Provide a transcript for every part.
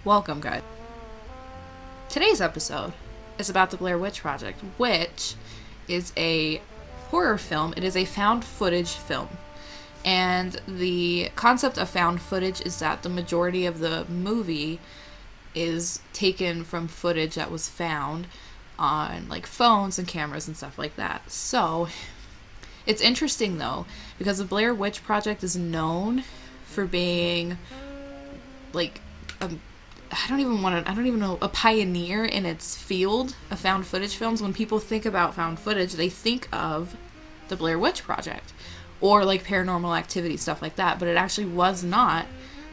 Welcome, guys. Today's episode is about the Blair Witch Project, which is a horror film. It is a found footage film. And the concept of found footage is that the majority of the movie is taken from footage that was found on like phones and cameras and stuff like that. So it's interesting though, because the Blair Witch Project is known for being like I don't even know, a pioneer in its field of found footage films. When people think about found footage, they think of the Blair Witch Project or like Paranormal Activity, stuff like that. But it actually was not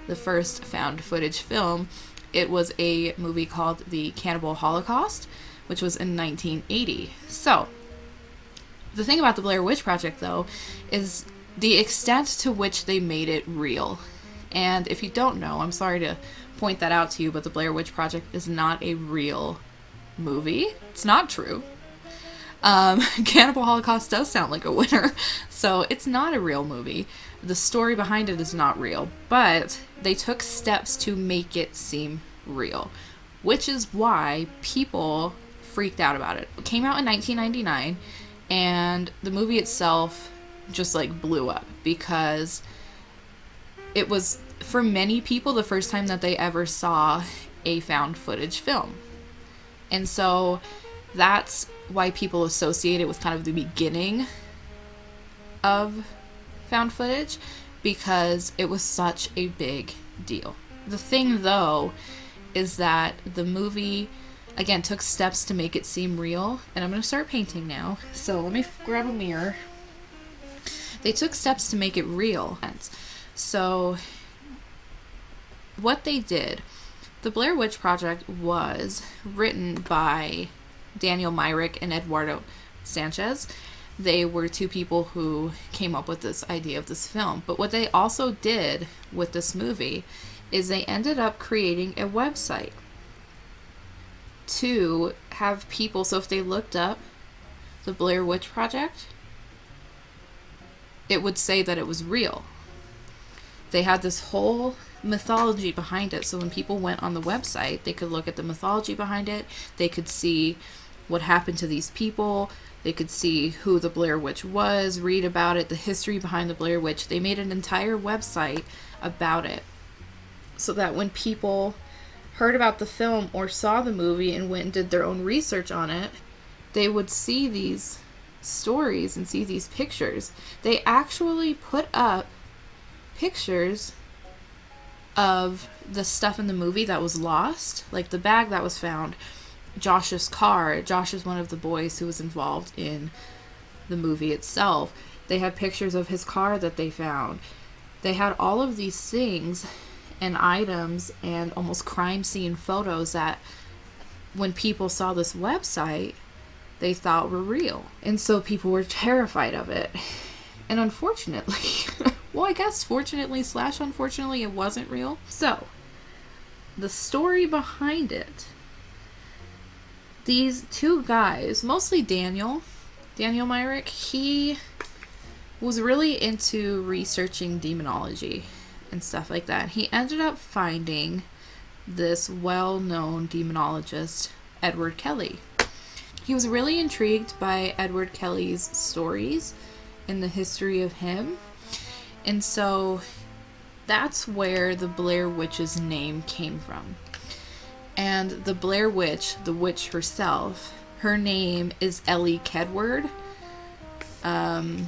the first found footage film. It was a movie called The Cannibal Holocaust, which was in 1980. So the thing about the Blair Witch Project, though, is the extent to which they made it real. And if you don't know, I'm sorry to point that out to you, but the Blair Witch Project is not a real movie. It's not true. Cannibal Holocaust does sound like a winner, so it's not a real movie. The story behind it is not real, but they took steps to make it seem real, which is why people freaked out about it. It came out in 1999, and the movie itself just like blew up because it was, for many people, the first time that they ever saw a found footage film. And so that's why people associate it with kind of the beginning of found footage, because it was such a big deal. The thing, though, is that the movie, again, took steps to make it seem real. And I'm going to start painting now. So let me grab a mirror. They took steps to make it real. So what they did, the Blair Witch Project was written by Daniel Myrick and Eduardo Sanchez. They were two people who came up with this idea of this film. But what they also did with this movie is they ended up creating a website to have people, so if they looked up the Blair Witch Project, it would say that it was real. They had this whole mythology behind it, so when people went on the website, they could look at the mythology behind it. They could see what happened to these people. They could see who the Blair Witch was, read about it, the history behind the Blair Witch. They made an entire website about it, so that when people heard about the film or saw the movie and went and did their own research on it, they would see these stories and see these pictures. They actually put up pictures of the stuff in the movie that was lost, like the bag that was found, Josh's car. Josh is one of the boys who was involved in the movie itself. They had pictures of his car that they found. They had all of these things and items and almost crime scene photos that when people saw this website, they thought were real. And so people were terrified of it. And unfortunately, well, I guess fortunately / unfortunately, it wasn't real. So, the story behind it. These two guys, mostly Daniel Myrick, he was really into researching demonology and stuff like that. He ended up finding this well-known demonologist, Edward Kelly. He was really intrigued by Edward Kelly's stories and the history of him. And so that's where the Blair Witch's name came from. And the Blair Witch, the witch herself, her name is Ellie Kedward. And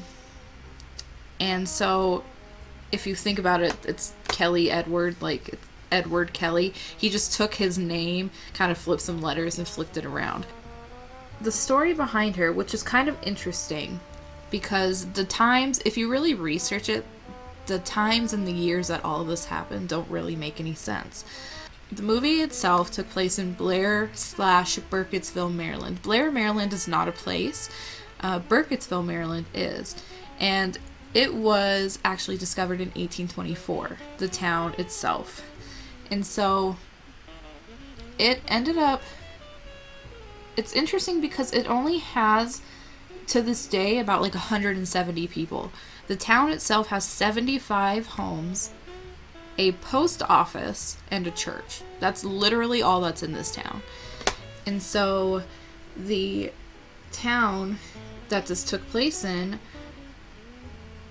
so if you think about it, it's Kelly Edward, like it's Edward Kelly. He just took his name, kind of flipped some letters and flipped it around. The story behind her, which is kind of interesting, because the times, if you really research it, the times and the years that all of this happened don't really make any sense. The movie itself took place in Blair/Burkittsville, Maryland. Blair, Maryland is not a place. Burkittsville, Maryland is. And it was actually discovered in 1824, the town itself. And so it ended up, it's interesting because it only has, to this day, about like 170 people. The town itself has 75 homes a post office, and a church. That's literally all that's in this town. And so the town that this took place in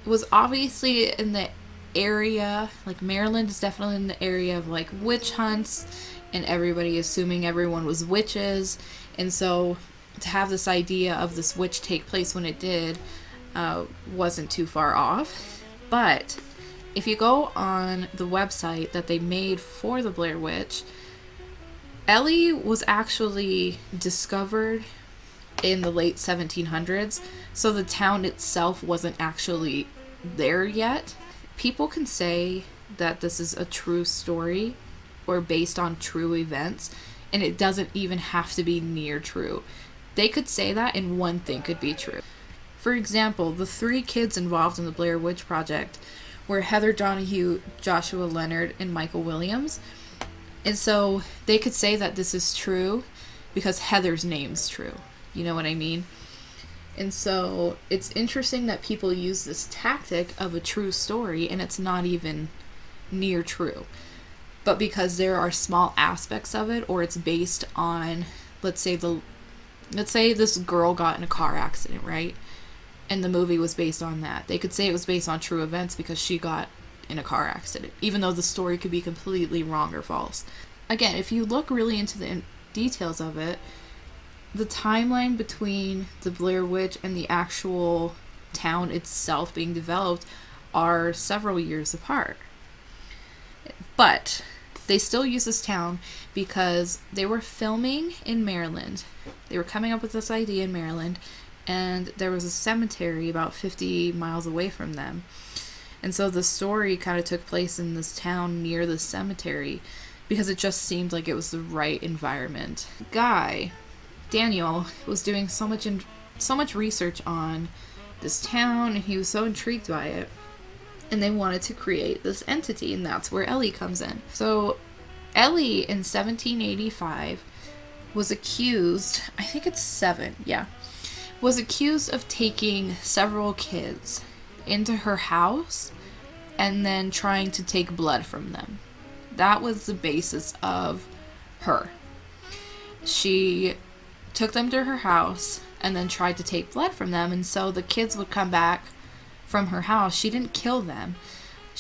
was obviously in the area, like Maryland is definitely in the area of like witch hunts and everybody assuming everyone was witches. And so to have this idea of this witch take place when it did wasn't too far off. But if you go on the website that they made for the Blair Witch, Ellie was actually discovered in the late 1700s, so the town itself wasn't actually there yet. People can say that this is a true story or based on true events, and it doesn't even have to be near true. They could say that and one thing could be true. For example, the 3 kids involved in the Blair Witch Project were Heather Donahue, Joshua Leonard, and Michael Williams. And so they could say that this is true because Heather's name's true. You know what I mean? And so it's interesting that people use this tactic of a true story and it's not even near true. But because there are small aspects of it, or it's based on, let's say this girl got in a car accident, right? And the movie was based on that. They could say it was based on true events because she got in a car accident, even though the story could be completely wrong or false. Again, if you look really into the details of it, the timeline between the Blair Witch and the actual town itself being developed are several years apart. But they still use this town because they were filming in Maryland. They were coming up with this idea in Maryland, and there was a cemetery about 50 miles away from them. And so the story kind of took place in this town near the cemetery because it just seemed like it was the right environment. Daniel, was doing so much research on this town, and he was so intrigued by it. And they wanted to create this entity, and that's where Ellie comes in. So Ellie in 1785 was accused, I think it's 7, was accused of taking several kids into her house and then trying to take blood from them. That was the basis of her. She took them to her house and then tried to take blood from them, and so the kids would come back from her house. She didn't kill them.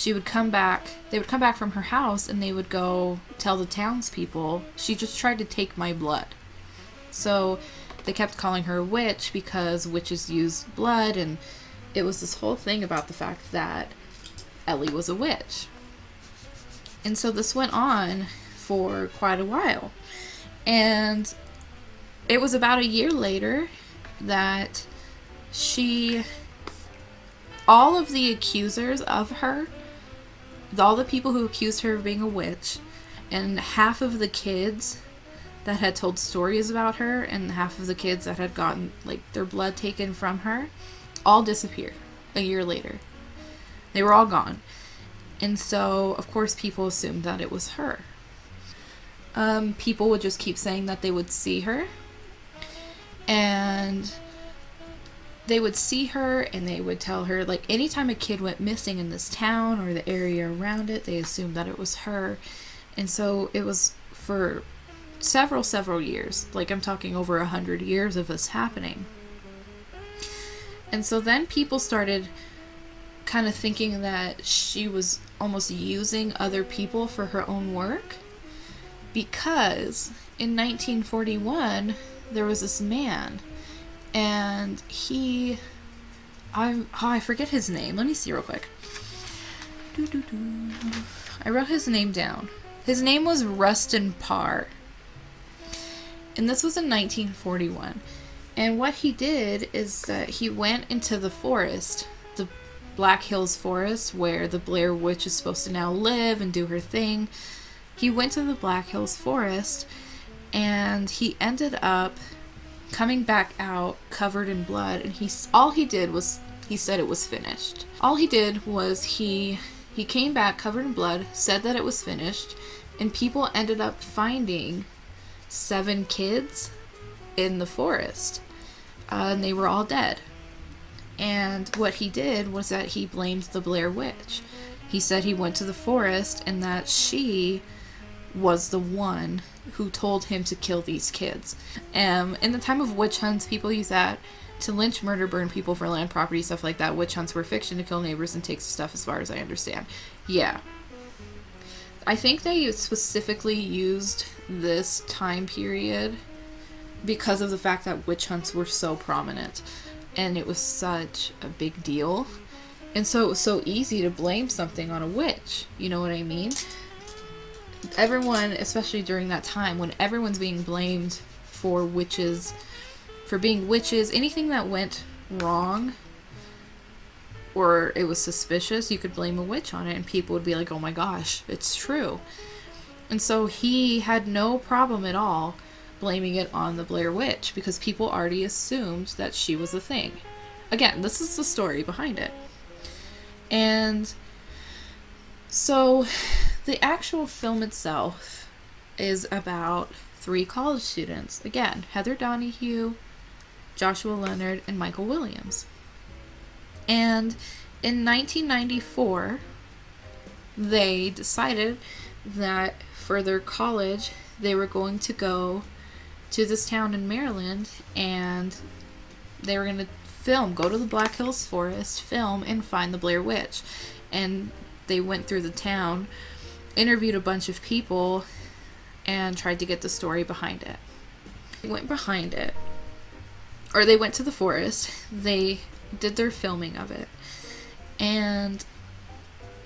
They would come back from her house and they would go tell the townspeople, she just tried to take my blood. So they kept calling her a witch because witches use blood, and it was this whole thing about the fact that Ellie was a witch. And so this went on for quite a while. And it was about a year later that all of the accusers of her, all the people who accused her of being a witch, and half of the kids that had told stories about her, and half of the kids that had gotten their blood taken from her, all disappeared a year later. They were all gone. And so, of course, people assumed that it was her. People would just keep saying that they would see her. And they would see her and they would tell her, anytime a kid went missing in this town or the area around it, they assumed that it was her. And so it was for several years. I'm talking over 100 years of this happening. And so then people started kind of thinking that she was almost using other people for her own work, because in 1941 there was this man, and I forget his name. Let me see real quick. I wrote his name down. His name was Rustin Parr, and this was in 1941. And what he did is that he went into the forest, the Black Hills Forest, where the Blair Witch is supposed to now live and do her thing. He went to the Black Hills Forest, and he ended up coming back out covered in blood. And all he did was, he said it was finished. All he did was he came back covered in blood, said that it was finished, and people ended up finding 7 kids in the forest, and they were all dead. And what he did was that he blamed the Blair Witch. He said he went to the forest and that she was the one who told him to kill these kids. In the time of witch hunts, people use that to lynch, murder, burn people for land, property, stuff like that. Witch hunts were fiction to kill neighbors and take stuff, as far as I understand. Yeah. I think they specifically used this time period because of the fact that witch hunts were so prominent. And it was such a big deal. And so it was so easy to blame something on a witch. You know what I mean? Everyone, especially during that time, when everyone's being blamed for witches, for being witches, anything that went wrong or it was suspicious, you could blame a witch on it, and people would be like, oh my gosh, it's true. And so he had no problem at all blaming it on the Blair Witch, because people already assumed that she was a thing. Again, this is the story behind it. And so the actual film itself is about 3 college students. Again, Heather Donahue, Joshua Leonard, and Michael Williams. And in 1994, they decided that for their college, they were going to go to this town in Maryland, and they were going to go to the Black Hills Forest, film, and find the Blair Witch. And they went through the town, interviewed a bunch of people, and tried to get the story behind it. They went to the forest, they did their filming of it, and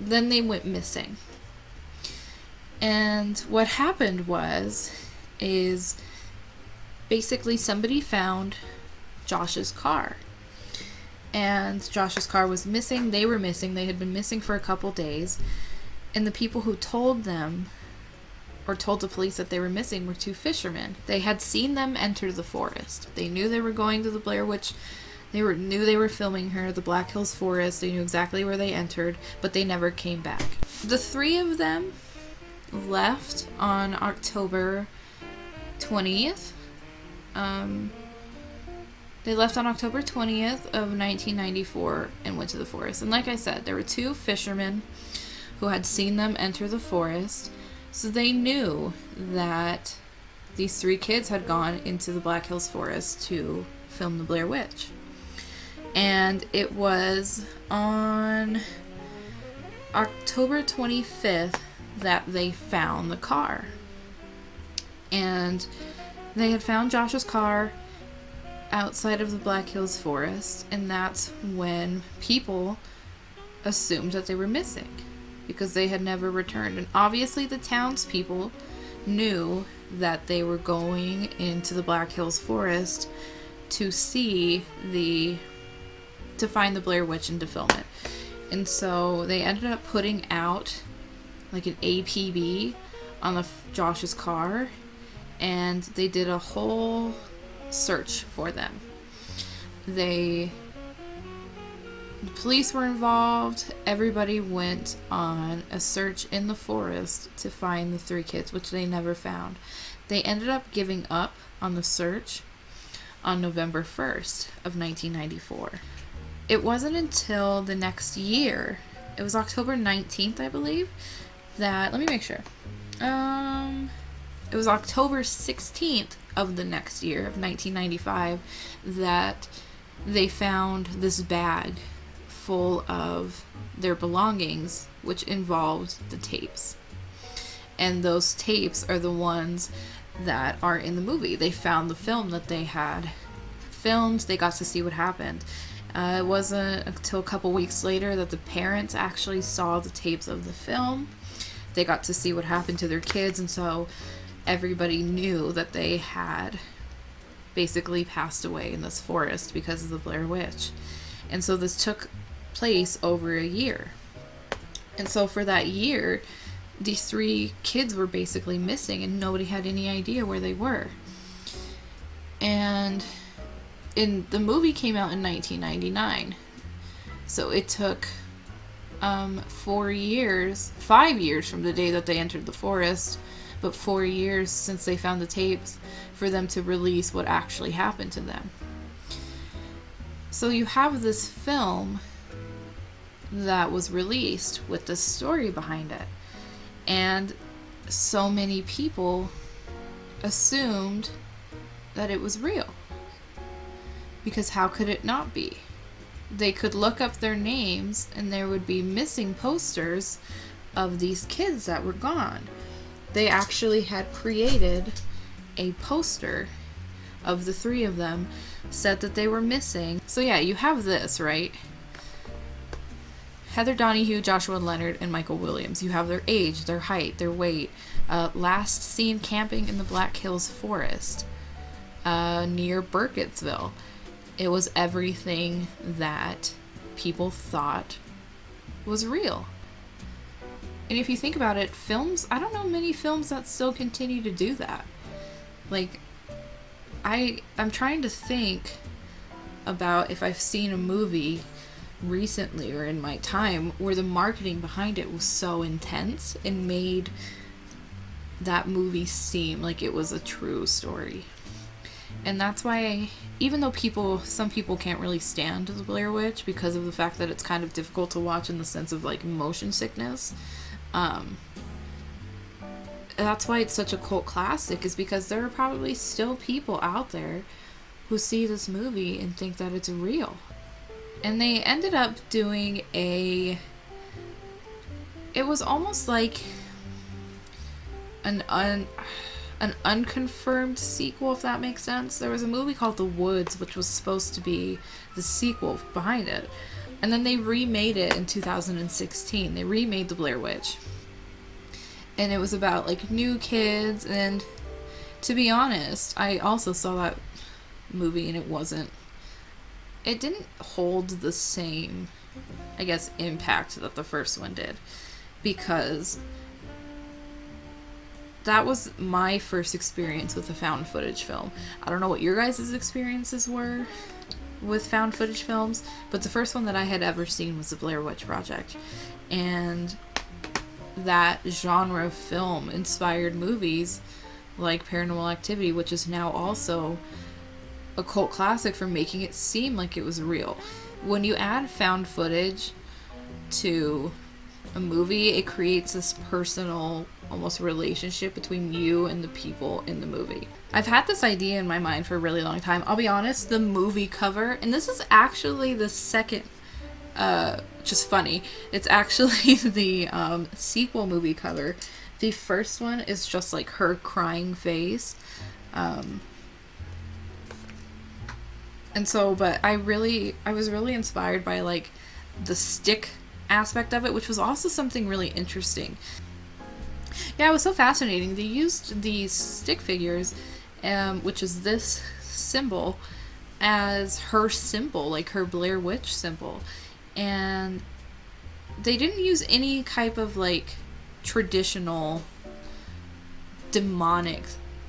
then they went missing. And what happened is basically somebody found Josh's car. And Josh's car was missing. They were missing. They had been missing for a couple days. And the people who told them, or told the police that they were missing, were 2 fishermen. They had seen them enter the forest. They knew they were going to the Blair Witch. Knew they were filming her, the Black Hills Forest. They knew exactly where they entered, but they never came back. The 3 of them left on October 20th. They left on October 20th of 1994 and went to the forest. And like I said, there were 2 fishermen who had seen them enter the forest. So they knew that these 3 kids had gone into the Black Hills Forest to film the Blair Witch. And it was on October 25th that they found the car. And they had found Josh's car outside of the Black Hills Forest, and that's when people assumed that they were missing, because they had never returned. And obviously the townspeople knew that they were going into the Black Hills Forest to find the Blair Witch and to film it. And so they ended up putting out like an APB on Josh's car, and they did a whole search for them. The police were involved. Everybody went on a search in the forest to find the 3 kids, which they never found. They ended up giving up on the search on November 1st of 1994. It wasn't until the next year, it was October 19th, I believe, that, let me make sure. It was October 16th of the next year, of 1995, that they found this bag full of their belongings, which involved the tapes. And those tapes are the ones that are in the movie. They found the film that they had filmed. They got to see what happened. It wasn't until a couple weeks later that the parents actually saw the tapes of the film. They got to see what happened to their kids, and so everybody knew that they had basically passed away in this forest because of the Blair Witch. And so this took place over a year. And so for that year, these 3 kids were basically missing, and nobody had any idea where they were. And the movie came out in 1999. So it took 5 years from the day that they entered the forest, but 4 years since they found the tapes for them to release what actually happened to them. So you have this film that was released with the story behind it. And so many people assumed that it was real. Because how could it not be? They could look up their names and there would be missing posters of these kids that were gone. They actually had created a poster of the 3 of them, said that they were missing. So yeah, you have this, right? Heather Donahue, Joshua Leonard, and Michael Williams. You have their age, their height, their weight. Last seen camping in the Black Hills Forest near Burkittsville. It was everything that people thought was real. And if you think about it, films, I don't know many films that still continue to do that. Like, I'm trying to think about if I've seen a movie recently or in my time where the marketing behind it was so intense and made that movie seem like it was a true story. And that's why, even though some people can't really stand the Blair Witch because of the fact that it's kind of difficult to watch in the sense of like motion sickness, that's why it's such a cult classic, is because there are probably still people out there who see this movie and think that it's real. And they ended up doing it was almost like an unconfirmed sequel, if that makes sense. There was a movie called The Woods, which was supposed to be the sequel behind it. And then they remade it in 2016. They remade The Blair Witch. And it was about, like, new kids. And to be honest, I also saw that movie and it didn't hold the same, I guess, impact that the first one did. Because that was my first experience with a found footage film. I don't know what your guys' experiences were with found footage films, but the first one that I had ever seen was the Blair Witch Project. And that genre of film inspired movies like Paranormal Activity, which is now also a cult classic for making it seem like it was real. When you add found footage to a movie, it creates this personal, almost relationship between you and the people in the movie. I've had this idea in my mind for a really long time. I'll be honest, the movie cover, and this is actually the second, just funny, it's actually the sequel movie cover. The first one is just like her crying face. And so, but I was really inspired by like the stick aspect of it, which was also something really interesting. Yeah, it was so fascinating. They used these stick figures, which is this symbol, as her symbol, like her Blair Witch symbol. And they didn't use any type of like traditional demonic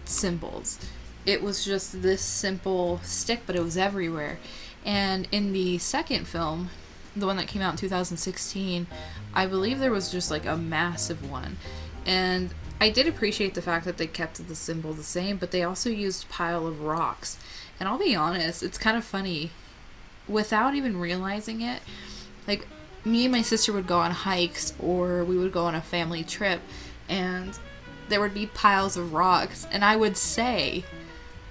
symbols. It was just this simple stick, but it was everywhere. And in the second film, the one that came out in 2016, I believe there was just like a massive one. And I did appreciate the fact that they kept the symbol the same, but they also used pile of rocks. And I'll be honest, it's kind of funny. Without even realizing it, like me and my sister would go on hikes or we would go on a family trip and there would be piles of rocks and I would say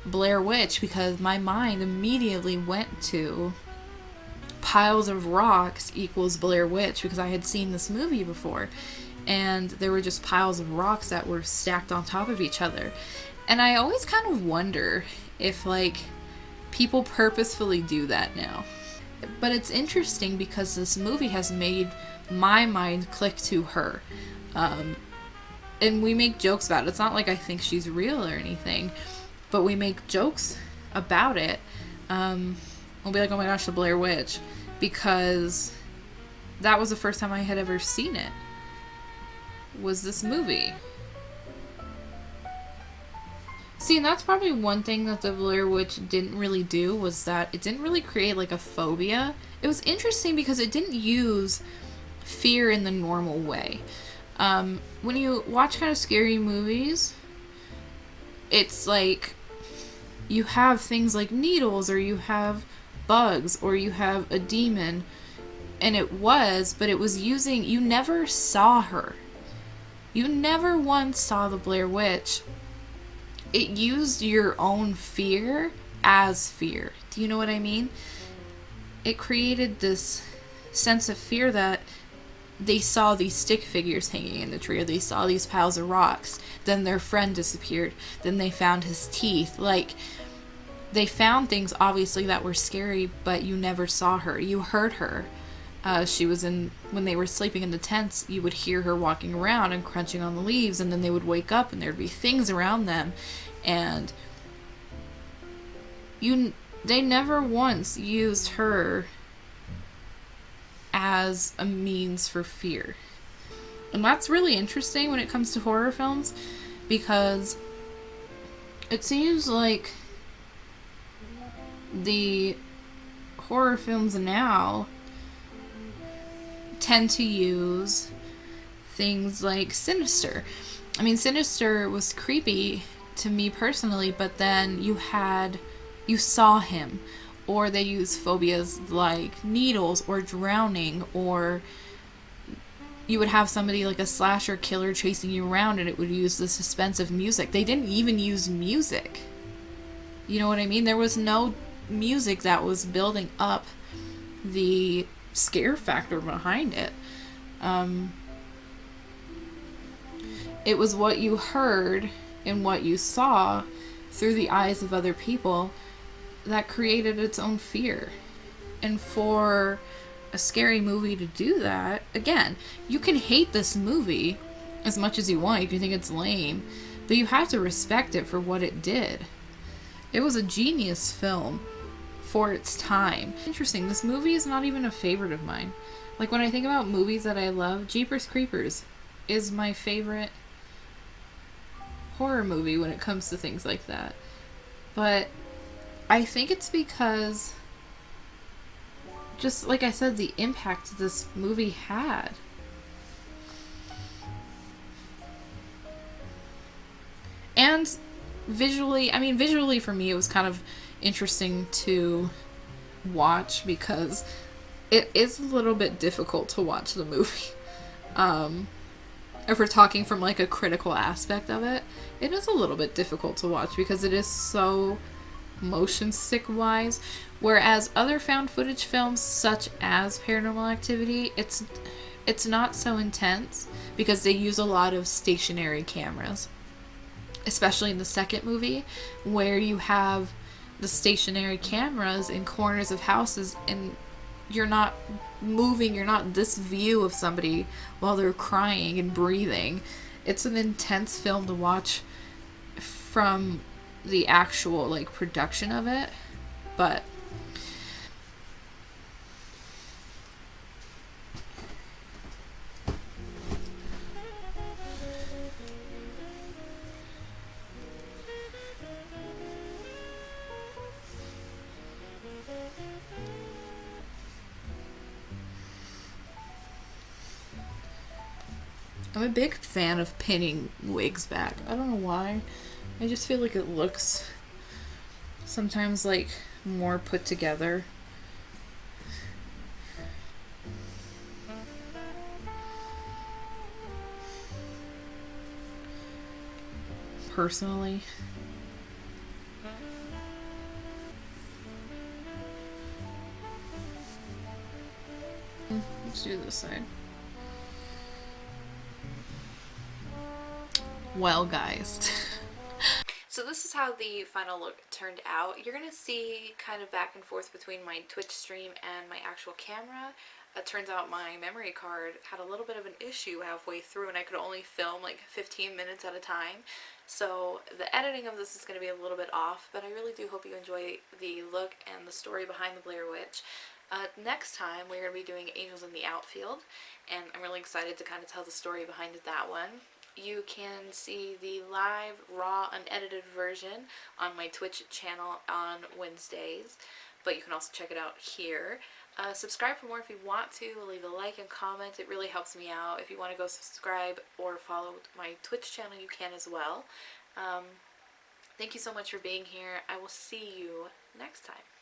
Blair Witch because my mind immediately went to piles of rocks equals Blair Witch because I had seen this movie before. And there were just piles of rocks that were stacked on top of each other. And I always kind of wonder if, like, people purposefully do that now. But it's interesting because this movie has made my mind click to her. And we make jokes about it. It's not like I think she's real or anything. But we make jokes about it. We'll be like, oh my gosh, the Blair Witch. Because that was the first time I had ever seen it. Was this movie. See, and that's probably one thing that the Blair Witch didn't really do, was that it didn't really create like a phobia. It was interesting because it didn't use fear in the normal way. When you watch kind of scary movies, it's like you have things like needles, or you have bugs, or you have a demon, And it was, but it was using, you never saw her. You never once saw the Blair Witch. It used your own fear as fear. Do you know what I mean? It created this sense of fear that they saw these stick figures hanging in the tree, or they saw these piles of rocks. Then their friend disappeared. Then they found his teeth. Like, they found things obviously that were scary, but you never saw her. You heard her. She was in, when they were sleeping in the tents, you would hear her walking around and crunching on the leaves, and then they would wake up and there'd be things around them. And they never once used her as a means for fear. And that's really interesting when it comes to horror films, because it seems like the horror films now tend to use things like Sinister. I mean, Sinister was creepy to me personally, but then you saw him. Or they use phobias like needles or drowning, or you would have somebody like a slasher killer chasing you around and it would use the suspense of music. They didn't even use music. You know what I mean? There was no music that was building up the scare factor behind it. It was what you heard and what you saw through the eyes of other people that created its own fear. And for a scary movie to do that, again, you can hate this movie as much as you want. You can think it's lame, but you have to respect it for what it did. It was a genius film for its time. Interesting, this movie is not even a favorite of mine. Like, when I think about movies that I love, Jeepers Creepers is my favorite horror movie when it comes to things like that. But I think it's because, just like I said, the impact this movie had. And visually for me it was kind of interesting to watch, because it is a little bit difficult to watch the movie. If we're talking from like a critical aspect of it, it is a little bit difficult to watch because it is so motion sick wise, whereas other found footage films such as Paranormal Activity, it's not so intense because they use a lot of stationary cameras, especially in the second movie, where you have the stationary cameras in corners of houses and you're not moving, you're not this view of somebody while they're crying and breathing. It's an intense film to watch from the actual like production of it, but I'm a big fan of pinning wigs back. I don't know why. I just feel like it looks sometimes like more put together. Personally. Let's do this side. Well, guys. So this is how the final look turned out. You're going to see kind of back and forth between my Twitch stream and my actual camera. It turns out my memory card had a little bit of an issue halfway through and I could only film like 15 minutes at a time. So the editing of this is going to be a little bit off, but I really do hope you enjoy the look and the story behind the Blair Witch. Next time we're going to be doing Angels in the Outfield, and I'm really excited to kind of tell the story behind that one. You can see the live, raw, unedited version on my Twitch channel on Wednesdays, but you can also check it out here. Subscribe for more if you want to. Leave a like and comment. It really helps me out. If you want to go subscribe or follow my Twitch channel, you can as well. Thank you so much for being here. I will see you next time.